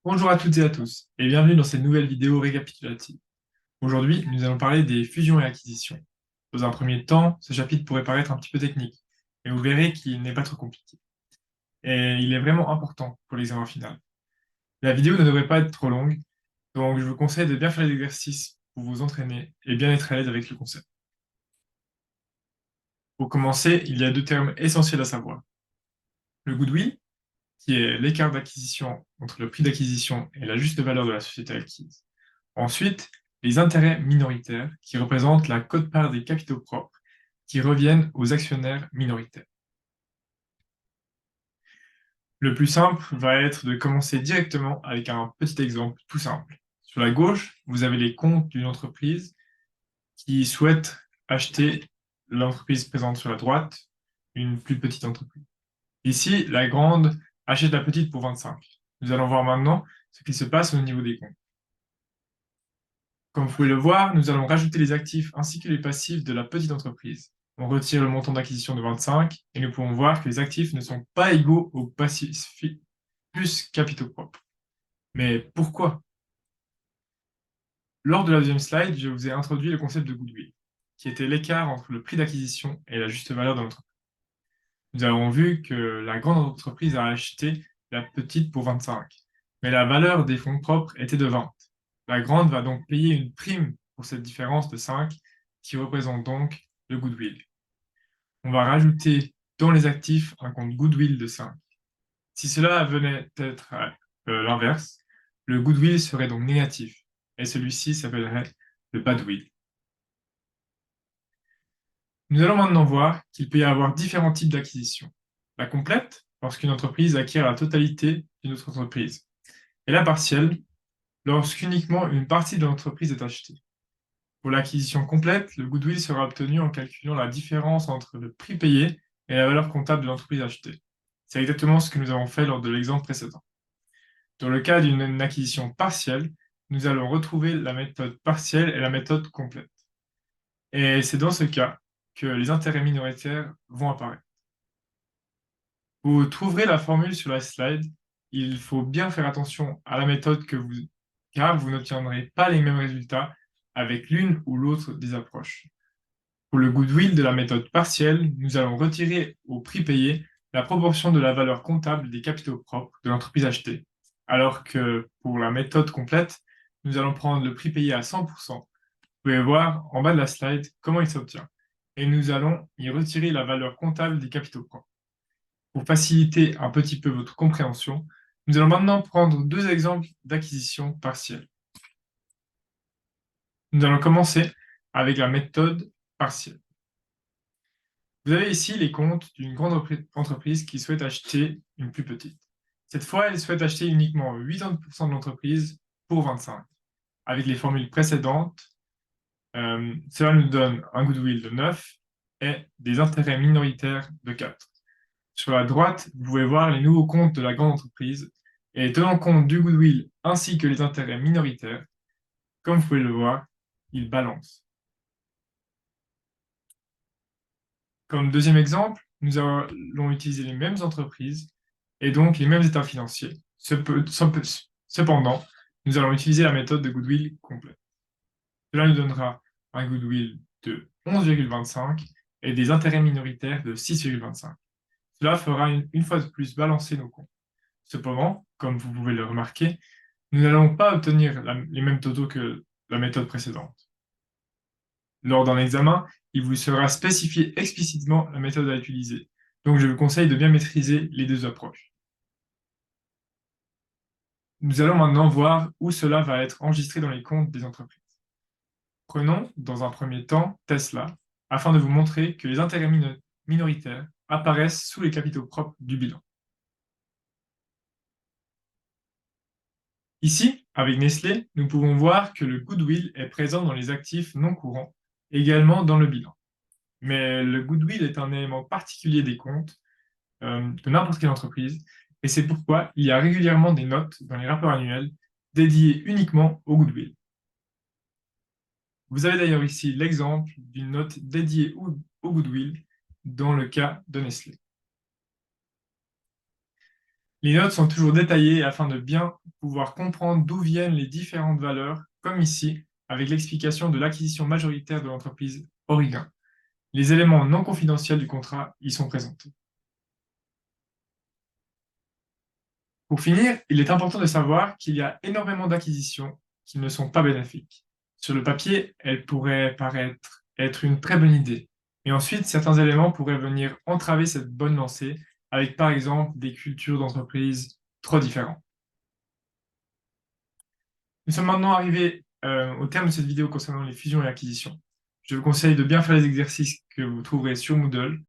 Bonjour à toutes et à tous, et bienvenue dans cette nouvelle vidéo récapitulative. Aujourd'hui, nous allons parler des fusions et acquisitions. Dans un premier temps, ce chapitre pourrait paraître un petit peu technique, mais vous verrez qu'il n'est pas trop compliqué. Et il est vraiment important pour l'examen final. La vidéo ne devrait pas être trop longue, donc je vous conseille de bien faire les exercices pour vous entraîner et bien être à l'aise avec le concept. Pour commencer, il y a deux termes essentiels à savoir. Le goodwill, qui est l'écart d'acquisition entre le prix d'acquisition et la juste valeur de la société acquise. Ensuite, les intérêts minoritaires, qui représentent la quote-part des capitaux propres, qui reviennent aux actionnaires minoritaires. Le plus simple va être de commencer directement avec un petit exemple tout simple. Sur la gauche, vous avez les comptes d'une entreprise qui souhaite acheter l'entreprise présente sur la droite, une plus petite entreprise. Ici, la grande achète la petite pour 25. Nous allons voir maintenant ce qui se passe au niveau des comptes. Comme vous pouvez le voir, nous allons rajouter les actifs ainsi que les passifs de la petite entreprise. On retire le montant d'acquisition de 25 et nous pouvons voir que les actifs ne sont pas égaux aux passifs plus capitaux propres. Mais pourquoi? Lors de la deuxième slide, je vous ai introduit le concept de goodwill, qui était l'écart entre le prix d'acquisition et la juste valeur de l'entreprise. Nous avons vu que la grande entreprise a acheté la petite pour 25, mais la valeur des fonds propres était de 20. La grande va donc payer une prime pour cette différence de 5, qui représente donc le goodwill. On va rajouter dans les actifs un compte goodwill de 5. Si cela venait être l'inverse, le goodwill serait donc négatif, et celui-ci s'appellerait le badwill. Nous allons maintenant voir qu'il peut y avoir différents types d'acquisitions. La complète, lorsqu'une entreprise acquiert la totalité d'une autre entreprise. Et la partielle, lorsqu'uniquement une partie de l'entreprise est achetée. Pour l'acquisition complète, le goodwill sera obtenu en calculant la différence entre le prix payé et la valeur comptable de l'entreprise achetée. C'est exactement ce que nous avons fait lors de l'exemple précédent. Dans le cas d'une acquisition partielle, nous allons retrouver la méthode partielle et la méthode complète. Et c'est dans ce cas que les intérêts minoritaires vont apparaître. Vous trouverez la formule sur la slide. Il faut bien faire attention à la méthode car vous n'obtiendrez pas les mêmes résultats avec l'une ou l'autre des approches. Pour le goodwill de la méthode partielle, nous allons retirer au prix payé la proportion de la valeur comptable des capitaux propres de l'entreprise achetée, alors que pour la méthode complète, nous allons prendre le prix payé à 100%. Vous pouvez voir en bas de la slide comment il s'obtient. Et nous allons y retirer la valeur comptable des capitaux propres. Pour faciliter un petit peu votre compréhension, nous allons maintenant prendre deux exemples d'acquisition partielle. Nous allons commencer avec la méthode partielle. Vous avez ici les comptes d'une grande entreprise qui souhaite acheter une plus petite. Cette fois, elle souhaite acheter uniquement 80% de l'entreprise pour 25. Avec les formules précédentes, cela nous donne un goodwill de 9 et des intérêts minoritaires de 4. Sur la droite, vous pouvez voir les nouveaux comptes de la grande entreprise et tenant compte du goodwill ainsi que les intérêts minoritaires, comme vous pouvez le voir, ils balancent. Comme deuxième exemple, nous allons utiliser les mêmes entreprises et donc les mêmes états financiers. Cependant, nous allons utiliser la méthode de goodwill complète. Cela nous donnera un goodwill de 11,25 et des intérêts minoritaires de 6,25. Cela fera une fois de plus balancer nos comptes. Cependant, comme vous pouvez le remarquer, nous n'allons pas obtenir les mêmes totaux que la méthode précédente. Lors d'un examen, il vous sera spécifié explicitement la méthode à utiliser. Donc, je vous conseille de bien maîtriser les deux approches. Nous allons maintenant voir où cela va être enregistré dans les comptes des entreprises. Prenons, dans un premier temps, Tesla, afin de vous montrer que les intérêts minoritaires apparaissent sous les capitaux propres du bilan. Ici, avec Nestlé, nous pouvons voir que le goodwill est présent dans les actifs non courants, également dans le bilan. Mais le goodwill est un élément particulier des comptes de n'importe quelle entreprise, et c'est pourquoi il y a régulièrement des notes dans les rapports annuels dédiées uniquement au goodwill. Vous avez d'ailleurs ici l'exemple d'une note dédiée au goodwill dans le cas de Nestlé. Les notes sont toujours détaillées afin de bien pouvoir comprendre d'où viennent les différentes valeurs, comme ici, avec l'explication de l'acquisition majoritaire de l'entreprise Origain. Les éléments non confidentiels du contrat y sont présentés. Pour finir, il est important de savoir qu'il y a énormément d'acquisitions qui ne sont pas bénéfiques. Sur le papier, elles pourraient paraître être une très bonne idée, mais ensuite, certains éléments pourraient venir entraver cette bonne lancée, avec par exemple des cultures d'entreprise trop différentes. Nous sommes maintenant arrivés au terme de cette vidéo concernant les fusions et acquisitions. Je vous conseille de bien faire les exercices que vous trouverez sur Moodle